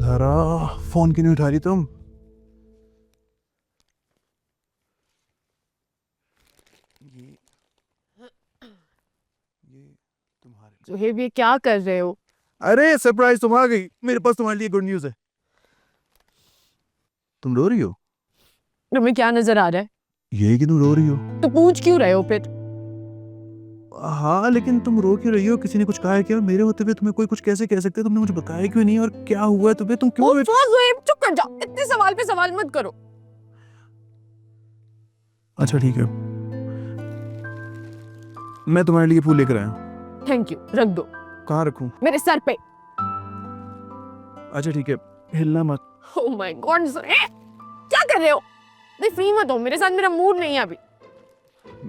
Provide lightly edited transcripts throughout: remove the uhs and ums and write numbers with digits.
Zaara, phone क्यों नहीं उठा रही तुम? ये तुम्हारे जोहेब, ये क्या कर रहे हो? अरे सरप्राइज, तुम आ गई। मेरे पास तुम्हारे लिए गुड न्यूज़ है। तुम रो रही हो? तुम्हें क्या नजर आ रहा है? ये कि तुम रो रही हो। तो पूछ क्यों रहे हो फिर? हाँ, लेकिन तुम रो क्यों रही हो? किसी ने कुछ कहा है क्या? मेरे होते हुए तुम्हें कोई कुछ कैसे कह सकते? तुमने मुझे बताया क्यों नहीं? और क्या हुआ है तुम्हें? तुम क्यों उफ, जोहेब, चुप कर जा। इतने सवाल पे सवाल मत करो। अच्छा ठीक है, मैं तुम्हारे लिए फूल लेकर आया हूँ। थैंक यू, रख दो। कहाँ रखूँ? मेरे सर पे। अच्छा ठीक है, हिलना मत। ओह माय गॉड, जोहेब, क्या कर रहे हो? नहीं, फ्री मत हो मेरे साथ, मेरा मूड नहीं है अभी।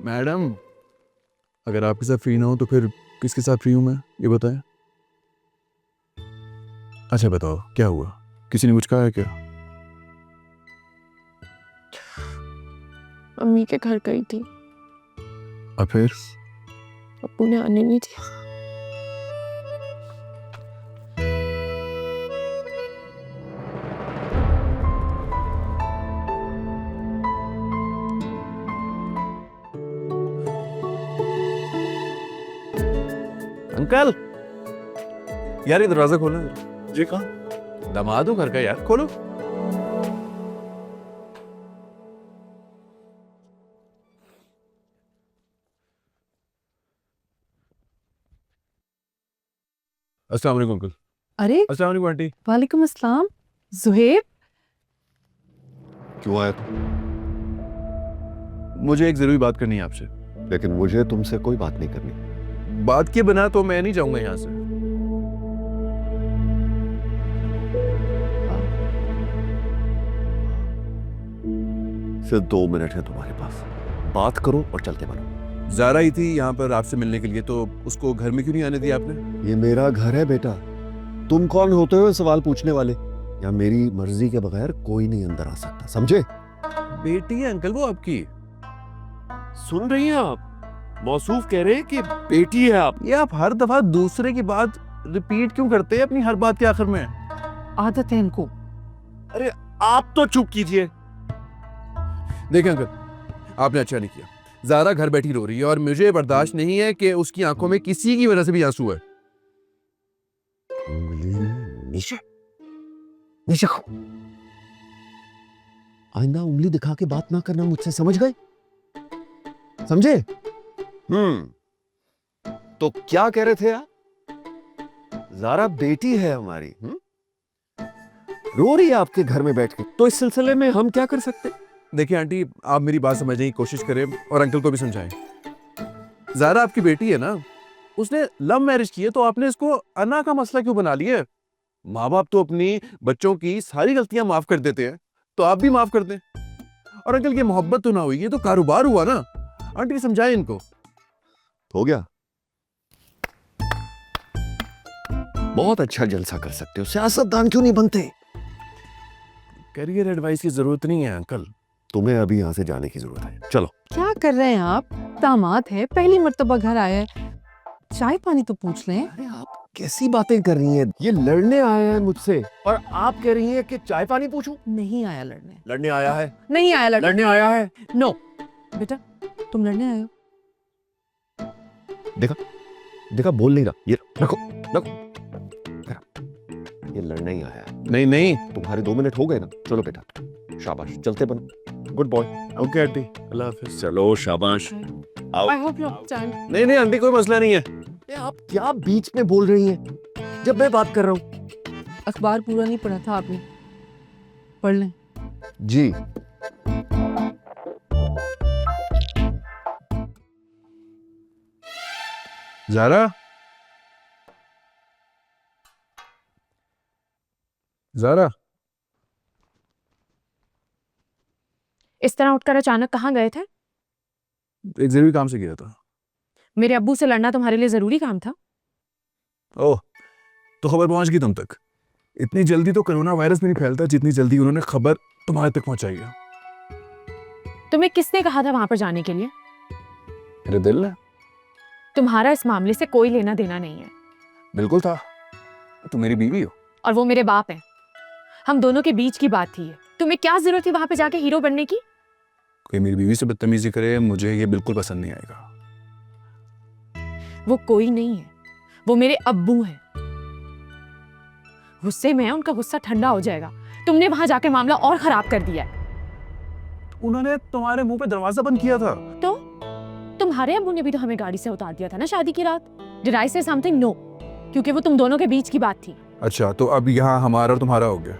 मैडम, अगर आपके साथ फ्री ना हो तो फिर किसके साथ फ्री हूँ मैं, ये बताएं। अच्छा बताओ, क्या हुआ? किसी ने कुछ कहा है क्या? अम्मी के घर गई थी, और फिर? अप्पू ने आने नहीं दिया। अंकल, यार ये दरवाजा खोलो। जी कहाँ? दामाद हो घर का यार, खोलो। अस्सलाम वालेकुम अंकल। अरे अस्सलाम वालेकुम आंटी। वालेकुम अस्सलाम। जुहेब, क्यों आया तू? मुझे एक जरूरी बात करनी है आपसे। लेकिन मुझे तुमसे कोई बात नहीं करनी। बात के बिना तो मैं नहीं जाऊंगा यहाँ से। सिर्फ 2 मिनट है तुम्हारे पास, बात करो और चलते बनो। ज़ारा आई थी यहाँ पर आपसे मिलने के लिए, तो उसको घर में क्यों नहीं आने दिया आपने? ये मेरा घर है बेटा, तुम कौन होते हो सवाल पूछने वाले? या मेरी मर्जी के बगैर कोई नहीं अंदर आ सकता, समझे? बेटी है अंकल वो आपकी। सुन रही हैं आप? मौसूफ कह रहे हैं कि बेटी है आप। ये आप हर दफा दूसरे की बात रिपीट क्यों करते हैं अपनी हर बात के आखिर में? आदत है इनको। अरे आप तो चुप कीजिए। देखें अंकल, आपने अच्छा नहीं किया। ज़ारा घर बैठी रो रही है और मुझे बर्दाश्त नहीं है कि उसकी आंखों में किसी की वजह से भी आंसू है। नीचे नीचे खो। आइंदा उंगली दिखा के बात ना करना मुझसे, समझ गए? समझे? तो क्या कह रहे थे आप? ज़ारा बेटी है हमारी। रो रही है आपके घर में बैठ के, तो इस सिलसिले में हम क्या कर सकते? देखिए आंटी, आप मेरी बात समझने की कोशिश करें और अंकल को भी समझाएं। ज़ारा आपकी बेटी है ना, उसने लव मैरिज की है, तो आपने इसको अना का मसला क्यों बना लिया? माँ बाप तो अपनी बच्चों की सारी गलतियां माफ कर देते हैं, तो आप भी माफ कर दें। और अंकल, ये मोहब्बत तो ना हुई, ये तो कारोबार हुआ ना। आंटी समझाएं इनको। हो गया? बहुत अच्छा जलसा कर सकते हो, सियासतदान क्यों नहीं बनते? करियर एडवाइस की जरूरत नहीं है अंकल। तुम्हें अभी यहाँ से जाने की जरूरत है, चलो। क्या कर रहे हैं आप? दामाद है, पहली मर्तबा घर आया है, चाय पानी तो पूछ लें। अरे आप कैसी बातें कर रही हैं? ये लड़ने आया है मुझसे और आप कह रही हैं कि चाय पानी पूछूं? नहीं आया लड़ने। लड़ने आया है? नहीं आया लड़ने। लड़ने आया है? नो बेटा, तुम लड़ने आए हो? देखा देखा, बोल नहीं रहा। ये रखो रखो। ये लड़ने ही आया है। नहीं नहीं। तुम्हारे 2 मिनट हो गए ना, चलो बेटा, शाबाश, चलते बनो। Good boy. ओके आंटी, अल्लाह हाफिज। चलो शाबाश। आओ। I hope you understand. नहीं नहीं आंटी, कोई मसला नहीं है। ये आप क्या बीच में बोल रही हैं जब मैं बात कर रहा हूँ? अखबार पूरा नहीं पढ़ा था आपने, पढ़ लें। जी। ज़ारा, ज़ारा, इस तरह उठकर अचानक कहाँ गए थे? एक जरूरी काम से गया था। मेरे अब्बू से लड़ना तुम्हारे लिए जरूरी काम था? ओह, तो खबर पहुंच गई तुम तक। इतनी जल्दी तो कोरोना वायरस भी नहीं फैलता जितनी जल्दी उन्होंने खबर तुम्हारे तक पहुंचाई है। तुम्हें किसने कहा था वहां पर जाने के लिए? मेरे दिल ने। तुम्हारा इस मामले से कोई लेना देना नहीं है। बिल्कुल था, तुम मेरी बीवी हो। और वो मेरे बाप हैं। हम दोनों के बीच की बात थी ये। तुम्हें क्या जरूरत थी वहां पे जाके हीरो बनने की? कोई मेरी बीवी से बदतमीजी करे, मुझे ये बिल्कुल पसंद नहीं आएगा। वो कोई नहीं है, वो मेरे अब्बू हैं। गुस्से में है, उनका गुस्सा ठंडा हो जाएगा। तुमने वहां जाके मामला और खराब कर दिया है। उन्होंने तुम्हारे मुंह पे दरवाजा बंद किया था। तो तुम्हारे अब्बू ने भी तो हमें गाड़ी से उतार दिया था ना शादी की रात। डिड आई से समथिंग? नो, क्योंकि वो तुम दोनों के बीच की बात थी। अच्छा, तो अब यहाँ हमारा और तुम्हारा हो गया।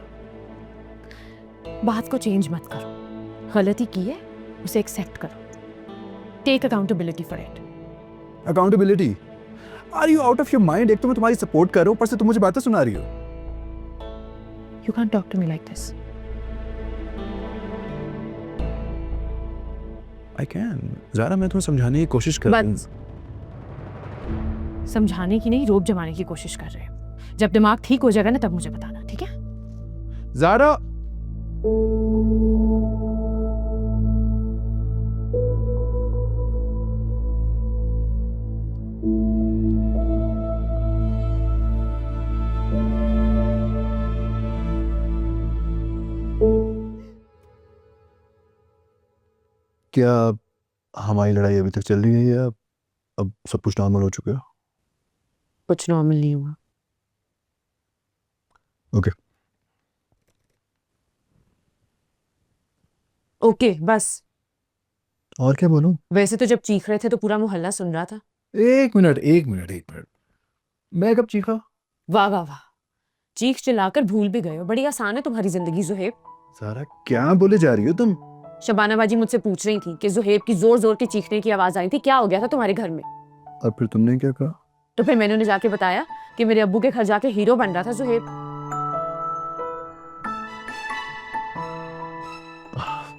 बात को चेंज मत करो। गलती की है, उसे एक्सेप्ट करो। Take accountability for it. Accountability? Are you out of your mind? एक तो मैं तुम्हारी सपोर्ट कर रहा हूँ, ऊपर से तुम मुझे बातें सुना रही हो। You can't talk to me like this. I can. Zara, मैं तुम्हें समझाने की कोशिश कर रहा हूँ। समझाने की नहीं, रोब जमाने की कोशिश कर रहे हो। जब दिमाग ठीक हो जाएगा ना, तब मुझे बताना, ठीक है? ज़ारा, क्या हमारी लड़ाई अभी तक चल रही है या अब सब कुछ नॉर्मल हो चुका है? कुछ नॉर्मल नहीं हुआ। ओके। ओके, बस। और क्या बोलूं? वैसे तो जब चीख रहे थे तो पूरा मोहल्ला सुन रहा था। एक मिनट। मैं कब चीखा? वाह वाह वाह, चीख चिल्लाकर भूल भी गए हो। बड़ी आसान है तुम्हारी जिंदगी जुहेब। सारा क्या बोले जा रही हो तुम? शबाना बाजी मुझसे पूछ रही थी कि जुहेब की जोर जोर के चीखने की आवाज आई थी, क्या हो गया था तुम्हारे घर में? और फिर तुमने क्या कहा? तो फिर मैंने उन्हें जाके बताया कि मेरे अब्बू के घर जाके हीरो बन रहा था जुहेब।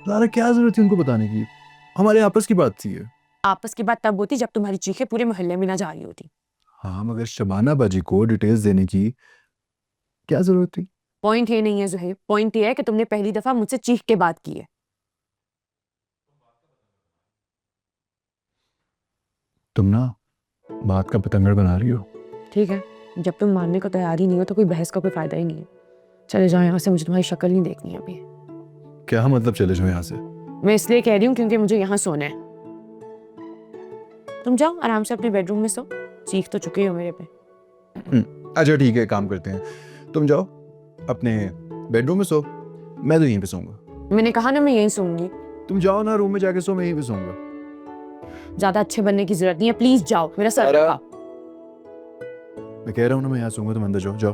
सारा क्या जरूरत थी उनको बताने की? हमारे आपस की बात थी ये। आपस की बात तब होती जब तुम्हारी चीखें पूरे मोहल्ले में ना जा रही होती। हाँ, मगर शबाना बाजी को डिटेल्स देने की क्या जरूरत थी? पॉइंट ये नहीं है जुहेब, पॉइंट ये है कि तुमने पहली दफा मुझसे चीख के बात की है। तुम ना बात का पतंगड़ बना रही हो। ठीक है, जब तुम मानने को तैयार ही नहीं हो तो कोई बहस का कोई फायदा ही नहीं है। चले जाओ यहाँ से, मुझे तुम्हारी शक्ल नहीं देखनी है अभी। क्या मतलब चले जाओ यहाँ से? मैं इसलिए कह रही हूँ क्योंकि मुझे यहाँ सोना है। तुम जाओ आराम से अपने बेडरूम में सो, चीख तो चुके हो मेरे पे। अच्छा ठीक है, काम करते हैं। तुम जाओ अपने बेडरूम में सो, मैं तो यहीं पे सोऊंगा। मैंने कहा ना मैं यहीं सोऊंगी। तुम जाओ ना रूम में जाके सो, मैं यहीं पे सोऊंगा। ज्यादा अच्छे बनने की जरूरत नहीं है, प्लीज जाओ, मेरा सर अरे। खाओ। मैं कह रहा हूँ ना मैं यहाँ सोऊंगा, तुम अंदर जाओ।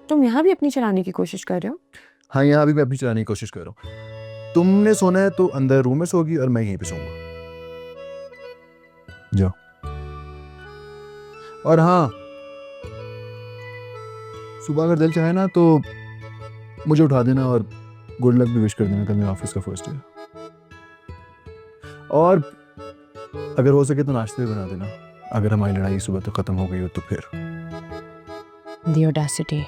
तुम यहाँ भी अपनी चलाने की कोशिश कर रहे हो? हाँ, यहाँ भी मैं अपनी चलाने की कोशिश कर रहा हूँ। तुमने सोना है तो अंदर रूम में सोगी और मैं यहीं पे सोऊंगा। जाओ। और हाँ, सुबह अगर दिल चाहे ना तो मुझे उठा देना और गुड लक भी विश कर देना, कल मेरे ऑफिस का फर्स्ट डे। और अगर हो सके तो नाश्ते भी बना देना, अगर हमारी लड़ाई सुबह तक खत्म हो गई हो तो फिर। The audacity.